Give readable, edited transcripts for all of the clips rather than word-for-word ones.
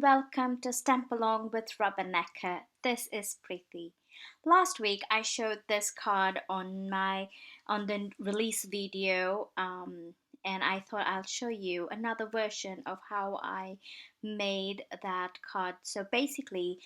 welcome to Stamp Along with Rubbernecker. This is Preeti. Last week I showed this card on the release video, and I thought I'll show you another version of how I made that card. So basically,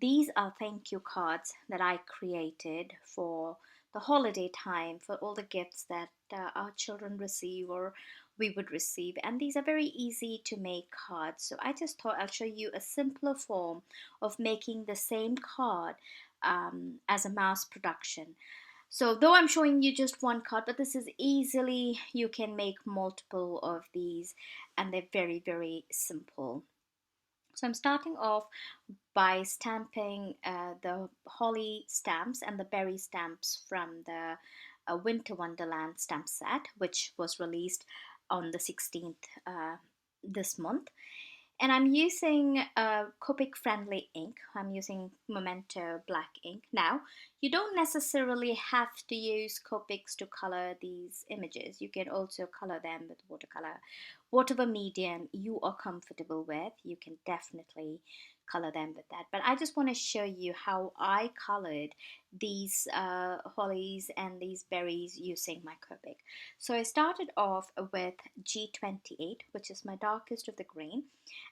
these are thank you cards that I created for the holiday time, for all the gifts that our children receive or we would receive, and these are very easy to make cards. So I just thought I'll show you a simpler form of making the same card as a mass production. So though I'm showing you just one card, but this is easily, you can make multiple of these, and they're very simple. So I'm starting off by stamping the holly stamps and the berry stamps from the Winter Wonderland stamp set, which was released on the 16th this month. And I'm using Copic friendly ink. I'm using Memento black ink. Now, you don't necessarily have to use Copics to color these images. You can also color them with watercolor. Whatever medium you are comfortable with, you can definitely color them with that. But I just want to show you how I colored these hollies and these berries using my Copic. So I started off with G28, which is my darkest of the green,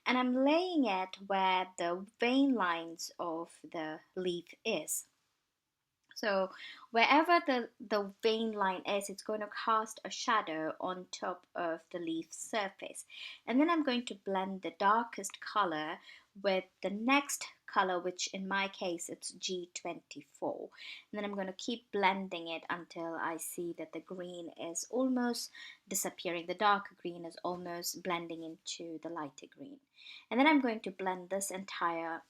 and I'm laying it where the vein lines of the leaf is. So wherever the vein line is, it's going to cast a shadow on top of the leaf surface. And then I'm going to blend the darkest color with the next color, which in my case it's G24. And then I'm going to keep blending it until I see that the green is almost disappearing. The darker green is almost blending into the lighter green. And then I'm going to blend this entire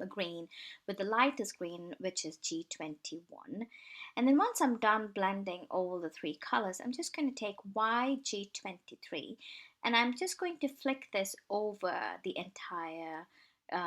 green with the lightest green, which is G21. And then once I'm done blending all the three colors, I'm just going to take YG23 and I'm just going to flick this over the entire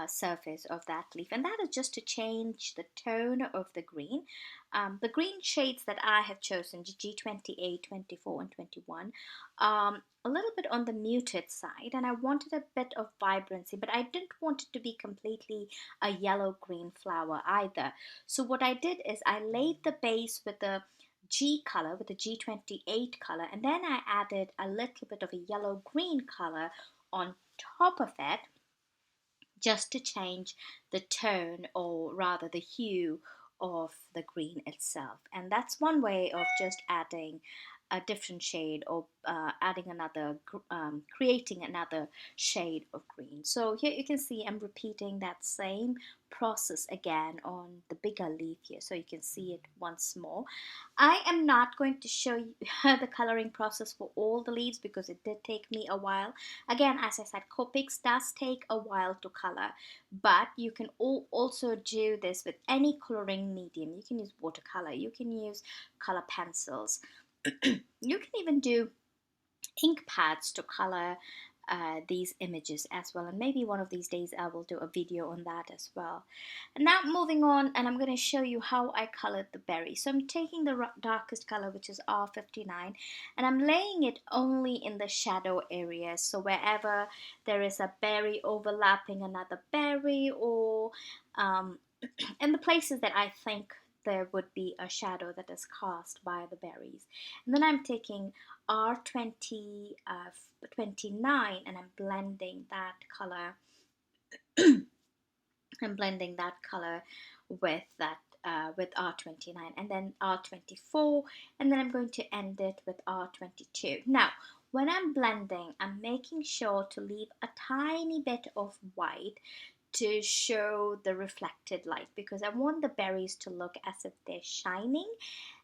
surface of that leaf, and that is just to change the tone of the green. The green shades that I have chosen, G28, 24 and 21, a little bit on the muted side, and I wanted a bit of vibrancy, but I didn't want it to be completely a yellow green flower either. So what I did is I laid the base with the G color, with the G28 color, and then I added a little bit of a yellow green color on top of it, just to change the tone, or rather the hue of the green itself. And that's one way of just adding a different shade, or adding another, creating another shade of green. So here you can see I'm repeating that same process again on the bigger leaf here, so you can see it once more. I am not going to show you the coloring process for all the leaves because it did take me a while. Again, as I said, Copics does take a while to color, but you can also do this with any coloring medium. You can use watercolor, you can use color pencils, you can even do ink pads to color these images as well, and maybe one of these days I will do a video on that as well. And now moving on, and I'm going to show you how I colored the berry. So I'm taking the darkest color, which is R59, and I'm laying it only in the shadow areas, so wherever there is a berry overlapping another berry, or in the places that I think there would be a shadow that is cast by the berries. And then I'm taking R29 and I'm blending that color. I'm blending that color with that with R29, and then R24, and then I'm going to end it with R22. Now, when I'm blending, I'm making sure to leave a tiny bit of white to show the reflected light, because I want the berries to look as if they're shining,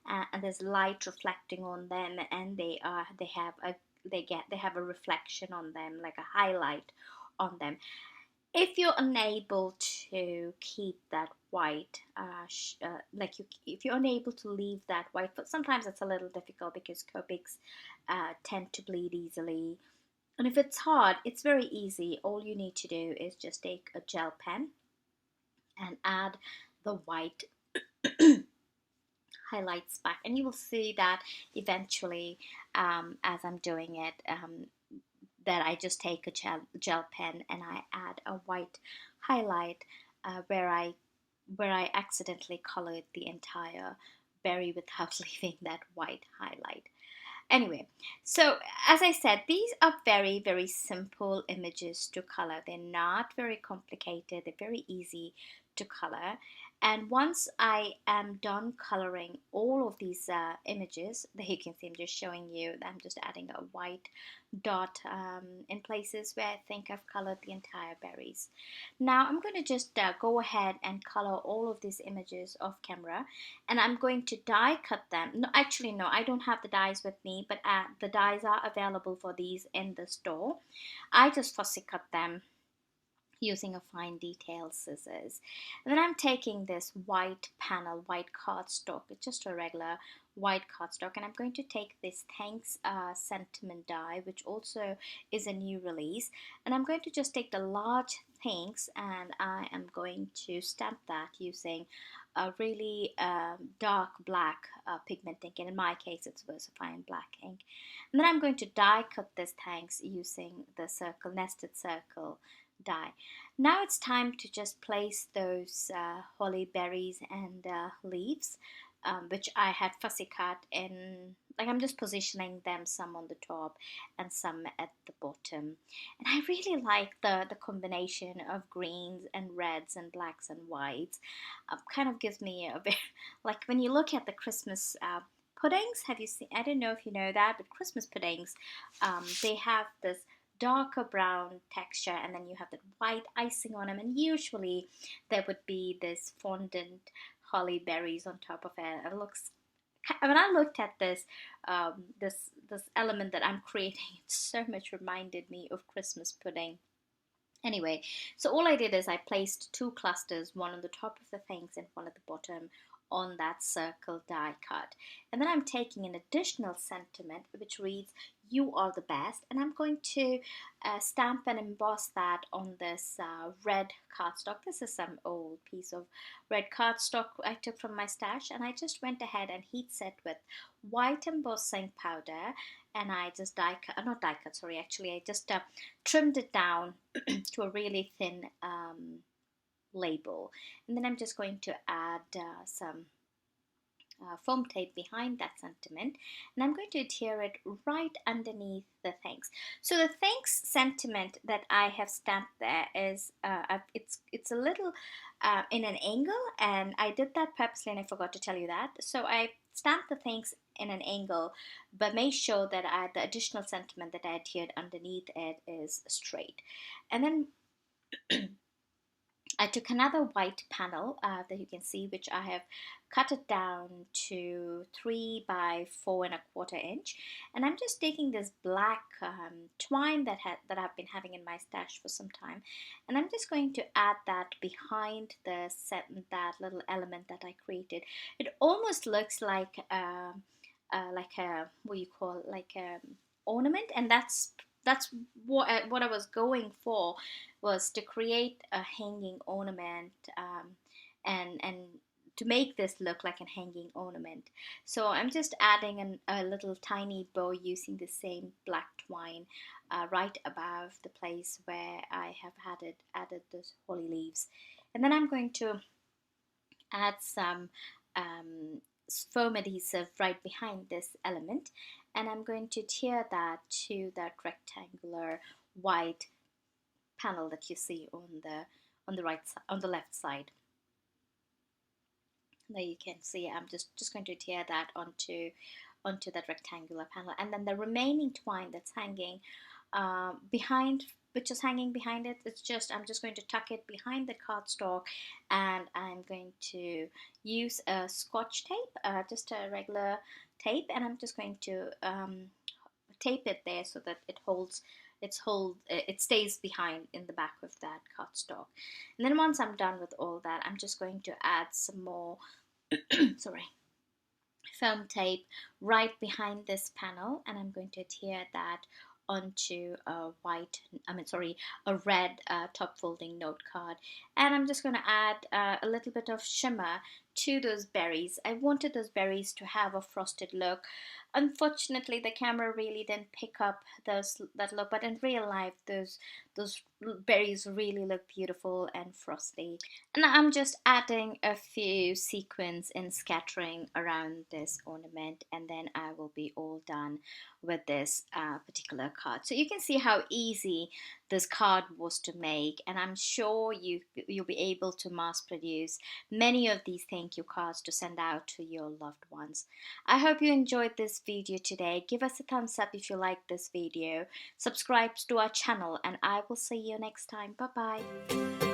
and there's light reflecting on them, and they have a reflection on them, like a highlight on them. If you're unable to keep that white, if you're unable to leave that white, but sometimes it's a little difficult because Copics tend to bleed easily. And if it's hard, it's very easy. All you need to do is just take a gel pen and add the white highlights back, and you will see that eventually, as I'm doing it, that I just take a gel pen and I add a white highlight where I accidentally colored the entire berry without leaving that white highlight. Anyway, so as I said, these are very, very simple images to color. They're not very complicated, they're very easy to color. And once I am done coloring all of these images, that you can see, I'm just showing you that I'm just adding a white dot in places where I think I've colored the entire berries. Now I'm going to just go ahead and color all of these images off camera, and I'm going to die cut them. No, actually no, I don't have the dies with me, but the dies are available for these in the store. I just fussy cut them using a fine detail scissors. And then I'm taking this white panel, white cardstock, it's just a regular white cardstock, and I'm going to take this Thanks sentiment die, which also is a new release, and I'm going to just take the large Thanks and I am going to stamp that using a really dark black pigment ink, and in my case it's VersaFine black ink. And then I'm going to die cut this Thanks using the circle, nested circle die. Now it's time to just place those holly berries and leaves, which I had fussy cut in, like I'm just positioning them, some on the top and some at the bottom. And I really like the combination of greens and reds and blacks and whites. Kind of gives me a bit, like when you look at the Christmas puddings, have you seen, I don't know if you know that, but Christmas puddings, they have this darker brown texture and then you have that white icing on them, and usually there would be this fondant holly berries on top of it. It looks, when I looked at this this element that I'm creating, it so much reminded me of Christmas pudding. Anyway, so all I did is I placed two clusters, one on the top of the things and one at the bottom on that circle die cut. And then I'm taking an additional sentiment which reads, "You are the best," and I'm going to stamp and emboss that on this red cardstock. This is some old piece of red cardstock I took from my stash, and I just went ahead and heat set with white embossing powder, and I just not die cut, sorry, actually I just trimmed it down to a really thin label. And then I'm just going to add some foam tape behind that sentiment, and I'm going to adhere it right underneath the thanks. So the thanks sentiment that I have stamped there is it's a little in an angle, and I did that purposely and I forgot to tell you that. So I stamped the thanks in an angle, but made sure that the additional sentiment that I adhered underneath it is straight. And then I took another white panel that you can see, which I have cut it down to 3 by 4¼ inch, and I'm just taking this black twine that I've been having in my stash for some time, and I'm just going to add that behind that little element that I created. It almost looks like a what you call, like a ornament, and that's what I was going for, was to create a hanging ornament, and to make this look like a hanging ornament. So I'm just adding a little tiny bow using the same black twine right above the place where I have added those holly leaves. And then I'm going to add some foam adhesive right behind this element, and I'm going to adhere that to that rectangular white panel that you see on the left side. There you can see I'm just going to adhere that onto that rectangular panel, and then the remaining twine that's hanging behind, which is hanging behind it, I'm just going to tuck it behind the cardstock, and I'm going to use a Scotch tape, just a regular tape, and I'm just going to tape it there so that it stays behind in the back of that cardstock. And then once I'm done with all that, I'm just going to add some more sorry, foam tape right behind this panel, and I'm going to adhere that onto a red top folding note card, and I'm just going to add a little bit of shimmer to those berries. I wanted those berries to have a frosted look. Unfortunately, the camera really didn't pick up that look, but in real life, those berries really look beautiful and frosty. And I'm just adding a few sequins and scattering around this ornament, and then I will be all done with this particular card. So you can see how easy this card was to make, and I'm sure you'll be able to mass produce many of these thank you cards to send out to your loved ones. I hope you enjoyed this video today. Give us a thumbs up if you like this video. Subscribe to our channel, and I will see you next time. Bye bye.